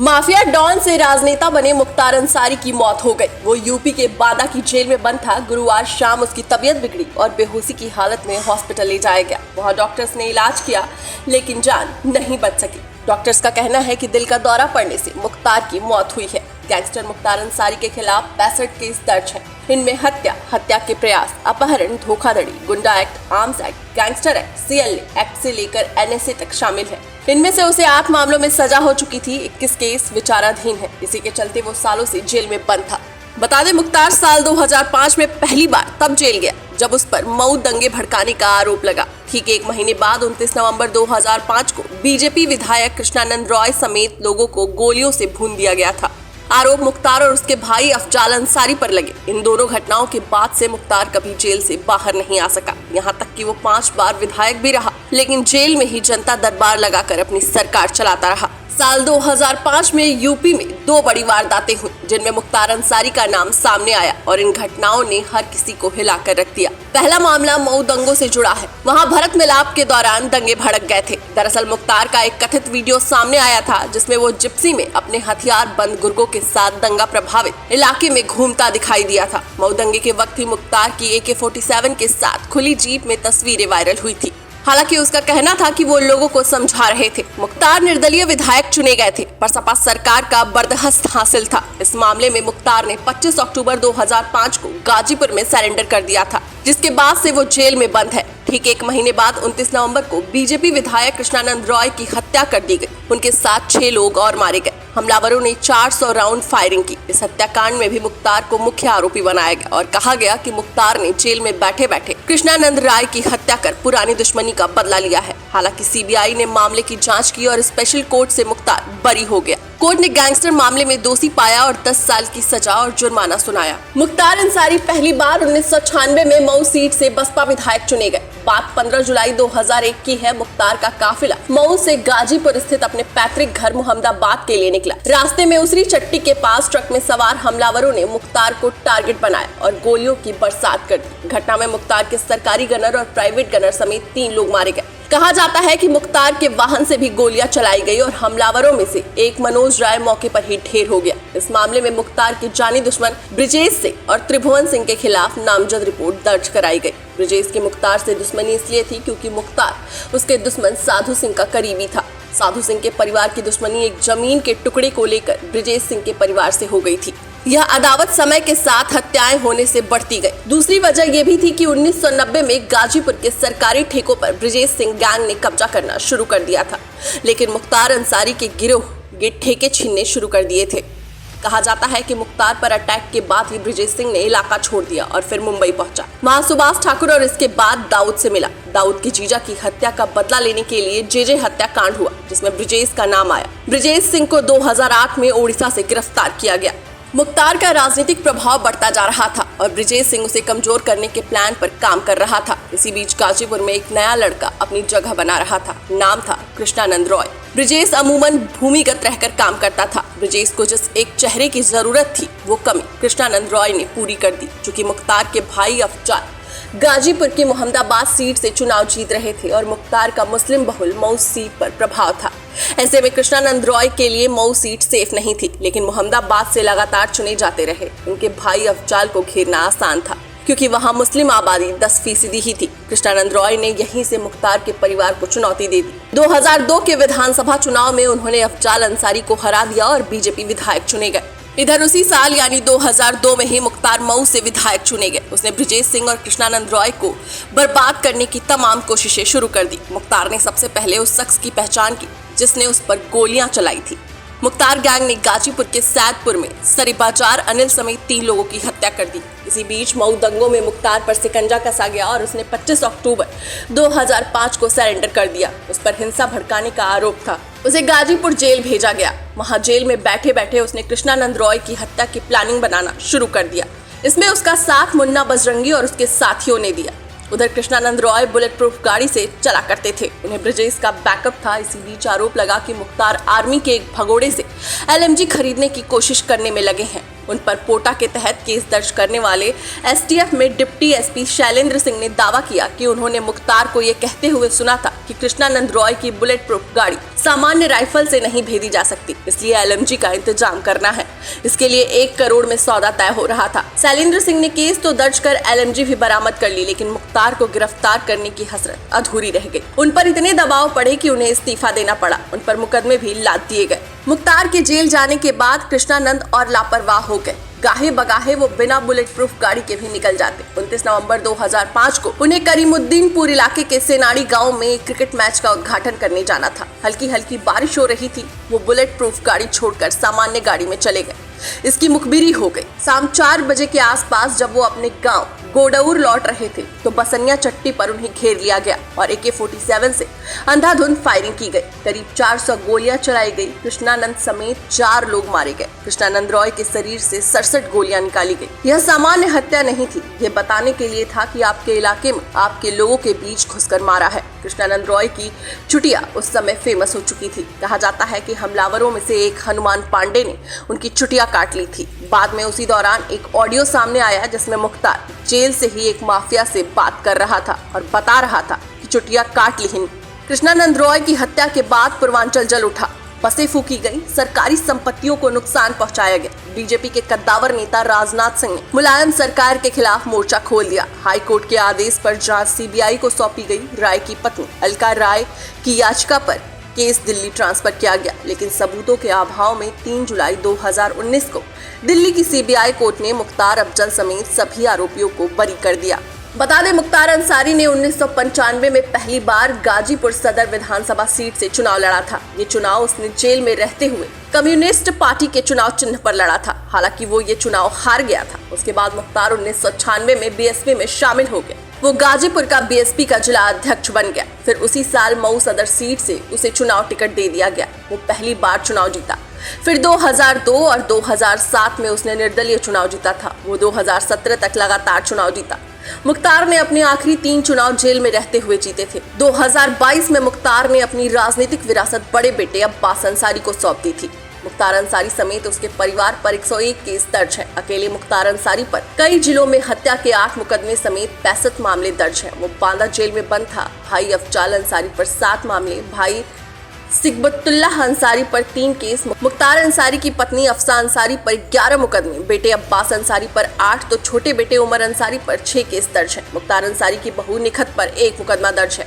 Mafia don से राजनेता बने मुख्तार अंसारी की मौत हो गई। वो यूपी के बादा की जेल में बंद था। गुरुवार शाम उसकी तबीयत बिगड़ी और बेहोशी की हालत में हॉस्पिटल ले जाया गया। वहां डॉक्टर्स ने इलाज किया लेकिन जान नहीं बच सकी। डॉक्टर्स का कहना है कि दिल का दौरा पड़ने से मुख्तार की मौत हुई है। गैंगस्टर मुख्तार अंसारी के खिलाफ 65 केस दर्ज है। इनमें हत्या के प्रयास, अपहरण, धोखाधड़ी, गुंडा act, arms act, gangster act, CLA act से लेकर एनएसए तक शामिल है। इनमें से उसे 8 मामलों में सजा हो चुकी थी। 21 केस विचाराधीन है। इसी के चलते वो सालों से जेल में बंद था। बता दें, मुख्तार साल 2005 में पहली बार तब जेल गया जब उस पर मऊ दंगे भड़काने का आरोप लगा। ठीक 1 महीने बाद 29 नवंबर 2005 को बीजेपी विधायक कृष्णानंद रॉय समेत लोगों को गोलियों से भून दिया गया था। आरोप मुख्तार और उसके भाई अफजाल अंसारी पर लगे। इन दोनों घटनाओं के बाद से मुख्तार कभी जेल से बाहर नहीं आ सका। यहाँ तक कि वो 5 बार विधायक भी रहा, लेकिन जेल में ही जनता दरबार लगाकर अपनी सरकार चलाता रहा। साल 2005 में यूपी में 2 बड़ी वारदातें हुई जिनमें मुख्तार अंसारी का नाम सामने आया और इन घटनाओं ने हर किसी को हिलाकर रख दिया। पहला मामला मऊ दंगों से जुड़ा है। वहां भरत मिलाप के दौरान दंगे भड़क गए थे। दरअसल मुख्तार का एक कथित वीडियो सामने आया था जिसमें वो जिप्सी में अपने हथियार बंद गुर्गों के साथ दंगा प्रभावित इलाके में घूमता दिखाई दिया था। मऊ दंगे के वक्त ही मुख्तार की AK-47 के साथ खुली जीप में तस्वीरें वायरल हुई थी। हालांकि उसका कहना था कि वो लोगों को समझा रहे थे। मुख्तार निर्दलीय विधायक चुने गए थे पर सपा सरकार का बर्दाश्त हासिल था। इस मामले में मुख्तार ने 25 अक्टूबर 2005 को गाजीपुर में सरेंडर कर दिया था, जिसके बाद से वो जेल में बंद है। ठीक 1 महीने बाद 29 नवंबर को बीजेपी विधायक कृष्णानंद रॉय की हत्या कर दी गई। उनके साथ 6 लोग और मारे गए। हमलावरों ने 400 राउंड फायरिंग की। इस हत्याकांड में भी मुख्तार को मुख्य आरोपी बनाया गया और कहा गया कि मुख्तार ने जेल में बैठे बैठे कृष्णानंद राय की हत्या कर पुरानी दुश्मनी का बदला लिया है। हालांकि सीबीआई ने मामले की जांच की और स्पेशल कोर्ट से मुख्तार बरी हो गया। कोर्ट ने गैंगस्टर मामले में दोषी पाया और 10 साल की सजा और जुर्माना सुनाया। मुख्तार अंसारी पहली बार 1996 में मऊ सीट से बसपा विधायक चुने गए। बात 15 जुलाई 2001 की है। मुख्तार का काफिला मऊ से गाजीपुर स्थित अपने पैतृक घर मोहम्मदाबाद के लिए निकला। रास्ते में उसरी चट्टी के पास ट्रक में सवार हमलावरों ने मुख्तार को टारगेट बनाया और गोलियों की बरसात कर दी। घटना में मुख्तार के सरकारी गनर और प्राइवेट गनर समेत 3 लोग मारे गए। कहा जाता है कि मुख्तार के वाहन से भी गोलियां चलाई गई और हमलावरों में से एक मनोज राय मौके पर ही ढेर हो गया। इस मामले में मुख्तार के जानी दुश्मन ब्रिजेश सिंह और त्रिभुवन सिंह के खिलाफ नामजद रिपोर्ट दर्ज कराई गई। ब्रिजेश की मुख्तार से दुश्मनी इसलिए थी क्योंकि मुख्तार उसके दुश्मन साधु सिंह का करीबी था। साधु सिंह के परिवार की दुश्मनी एक जमीन के टुकड़े को लेकर ब्रिजेश सिंह के परिवार से हो गई थी। यह अदावत समय के साथ हत्याएं होने से बढ़ती गई। दूसरी वजह यह भी थी कि 1990 में गाजीपुर के सरकारी ठेकों पर ब्रिजेश सिंह गैंग ने कब्जा करना शुरू कर दिया था, लेकिन मुख्तार अंसारी के गिरोह ये ठेके छीनने शुरू कर दिए थे। कहा जाता है कि मुख्तार पर अटैक के बाद ही ब्रिजेश सिंह ने इलाका छोड़ दिया और फिर मुंबई पहुंचा। वहां सुभाष ठाकुर और इसके बाद दाऊद से मिला। दाऊद की जीजा की हत्या का बदला लेने के लिए जेजे हत्याकांड हुआ जिसमें ब्रिजेश का नाम आया। ब्रिजेश सिंह को 2008 में ओडिशा से गिरफ्तार किया गया। मुख्तार का राजनीतिक प्रभाव बढ़ता जा रहा था और ब्रिजेश सिंह उसे कमजोर करने के प्लान पर काम कर रहा था। इसी बीच गाजीपुर में एक नया लड़का अपनी जगह बना रहा था। नाम था कृष्णानंद रॉय। ब्रिजेश अमूमन भूमिगत रहकर काम करता था। ब्रिजेश को जिस एक चेहरे की जरूरत थी वो कमी कृष्णानंद रॉय ने पूरी कर दी। चूंकि मुख्तार के भाई अफजाल गाजीपुर की मोहम्मदाबाद सीट से चुनाव जीत रहे थे और मुख्तार का मुस्लिम बहुल मऊ सीट पर प्रभाव था। ऐसे में कृष्णानंद रॉय के लिए मऊ सीट सेफ नहीं थी, लेकिन मोहम्मदाबाद से लगातार चुने जाते रहे। उनके भाई अफजाल को घेरना आसान था क्योंकि वहां मुस्लिम आबादी 10% ही थी। कृष्णानंद रॉय ने यहीं से मुख्तार के परिवार को चुनौती दे दी। 2002 के विधानसभा चुनाव में उन्होंने अफजाल अंसारी को हरा दिया और बीजेपी विधायक चुने गए। इधर उसी साल यानी 2002 में ही मुख्तार मऊ से विधायक चुने गए। उसने ब्रिजेश सिंह और कृष्णानंद रॉय को बर्बाद करने की तमाम कोशिशें शुरू कर दी। मुख्तार ने सबसे पहले उस शख्स की पहचान की जिसने उस पर गोलियां चलाई थी। मुख्तार गैंग ने गाजीपुर के सैदपुर में सरीबाजार अनिल समेत 3 लोगों की हत्या कर दी। इसी बीच मऊ दंगों में मुख्तार पर शिकंजा कसा गया और उसने 25 अक्टूबर 2005 को सरेंडर कर दिया। उस पर हिंसा भड़काने का आरोप था। उसे गाजीपुर जेल भेजा गया। वहां जेल में बैठे बैठे उसने कृष्णानंद रॉय की हत्या की प्लानिंग बनाना शुरू कर दिया। इसमें उसका साथ मुन्ना बजरंगी और उसके साथियों ने दिया। उधर कृष्णानंद रॉय बुलेट प्रूफ गाड़ी से चला करते थे। उन्हें ब्रिजेश का बैकअप था। इसी बीच आरोप लगा कि मुख्तार आर्मी के एक भगोड़े से LMG खरीदने की कोशिश करने में लगे हैं। उन पर पोटा के तहत केस दर्ज करने वाले एसटीएफ में डिप्टी एसपी शैलेंद्र सिंह ने दावा किया कि उन्होंने मुख्तार को ये कहते हुए सुना था कि कृष्णानंद रॉय की बुलेट प्रूफ गाड़ी सामान्य राइफल से नहीं भेदी जा सकती, इसलिए एलएमजी का इंतजाम करना है। इसके लिए 1 करोड़ में सौदा तय हो रहा था। शैलेंद्र सिंह ने केस तो दर्ज कर एलएमजी भी बरामद कर ली, लेकिन मुख्तार को गिरफ्तार करने की हसरत अधूरी रह गई। उन पर इतने दबाव पड़े कि उन्हें इस्तीफा देना पड़ा। उन पर मुकदमे भी लाद दिए गए। मुख्तार के जेल जाने के बाद कृष्णानंद और लापरवाह हो गए। गाहे बगाहे वो बिना बुलेट प्रूफ गाड़ी के भी निकल जाते। 29 नवंबर 2005 को उन्हें करीमुद्दीनपुर इलाके के सेनाड़ी गांव में एक क्रिकेट मैच का उद्घाटन करने जाना था। हल्की हल्की बारिश हो रही थी। वो बुलेट प्रूफ गाड़ी छोड़कर सामान्य गाड़ी में चले गए। इसकी मुखबिरी हो गई। शाम 4 बजे के आसपास जब वो अपने गांव गोडौर लौट रहे थे तो बसनिया चट्टी पर उन्हें घेर लिया गया और AK-47 से अंधाधुंध फायरिंग की गई। करीब 400 गोलियां चलाई गई। कृष्णानंद समेत 4 लोग मारे गए। कृष्णानंद रॉय के शरीर से 67 गोलियां निकाली गई। यह सामान्य हत्या नहीं थी। यह बताने के लिए था कि आपके इलाके में आपके लोगों के बीच घुसकर मारा है। कृष्णानंद रॉय की चुटिया उस समय फेमस हो चुकी थी। कहा जाता है कि हमलावरों में से एक हनुमान पांडे ने उनकी चुटिया काट ली थी। बाद में उसी दौरान एक ऑडियो सामने आया जिसमें मुख्तार जेल से ही एक माफिया से बात कर रहा था और बता रहा था कि चुटिया काट ली। कृष्णानंद रॉय की हत्या के बाद पूर्वांचल जल उठा। बसें फूकी गई। सरकारी संपत्तियों को नुकसान पहुंचाया गया। बीजेपी के कद्दावर नेता राजनाथ सिंह ने मुलायम सरकार के खिलाफ मोर्चा खोल दिया। हाई कोर्ट के आदेश पर जांच सीबीआई को सौंपी गई। राय की पत्नी अलका राय की याचिका पर केस दिल्ली ट्रांसफर किया गया, लेकिन सबूतों के अभाव में 3 जुलाई 2019 को दिल्ली की सीबीआई कोर्ट ने मुख्तार अफजल समेत सभी आरोपियों को बरी कर दिया। बता दें, मुख्तार अंसारी ने 1995 में पहली बार गाजीपुर सदर विधानसभा सीट से चुनाव लड़ा था। ये चुनाव उसने जेल में रहते हुए कम्युनिस्ट पार्टी के चुनाव चिन्ह पर लड़ा था। हालांकि वो ये चुनाव हार गया था। उसके बाद मुख्तार 1996 में बीएसपी में शामिल हो गया। वो गाजीपुर का बीएसपी का जिला अध्यक्ष बन गया। फिर उसी साल मऊ सदर सीट से उसे चुनाव टिकट दे दिया गया। वो पहली बार चुनाव जीता। फिर 2002 और 2007 में उसने निर्दलीय चुनाव जीता था। वो 2017 तक लगातार चुनाव जीता। मुख्तार ने अपने आखिरी 3 चुनाव जेल में रहते हुए जीते थे। 2022 में मुख्तार ने अपनी राजनीतिक विरासत बड़े बेटे अब्बास अंसारी को सौंप दी थी। मुख्तार अंसारी समेत उसके परिवार पर 101 केस दर्ज है। अकेले मुख्तार अंसारी पर कई जिलों में हत्या के 8 मुकदमे समेत 65 मामले दर्ज हैं। वो बांदा जेल में बंद था। भाई अफजाल अंसारी पर 7 मामले, भाई सिकबतुल्लाह अंसारी पर 3 केस, मुख्तार अंसारी की पत्नी अफसा अंसारी पर 11 मुकदमे, बेटे अब्बास अंसारी पर 8 तो छोटे बेटे उमर अंसारी पर 6 केस दर्ज है। मुख्तार अंसारी की बहू निखत पर 1 मुकदमा दर्ज है।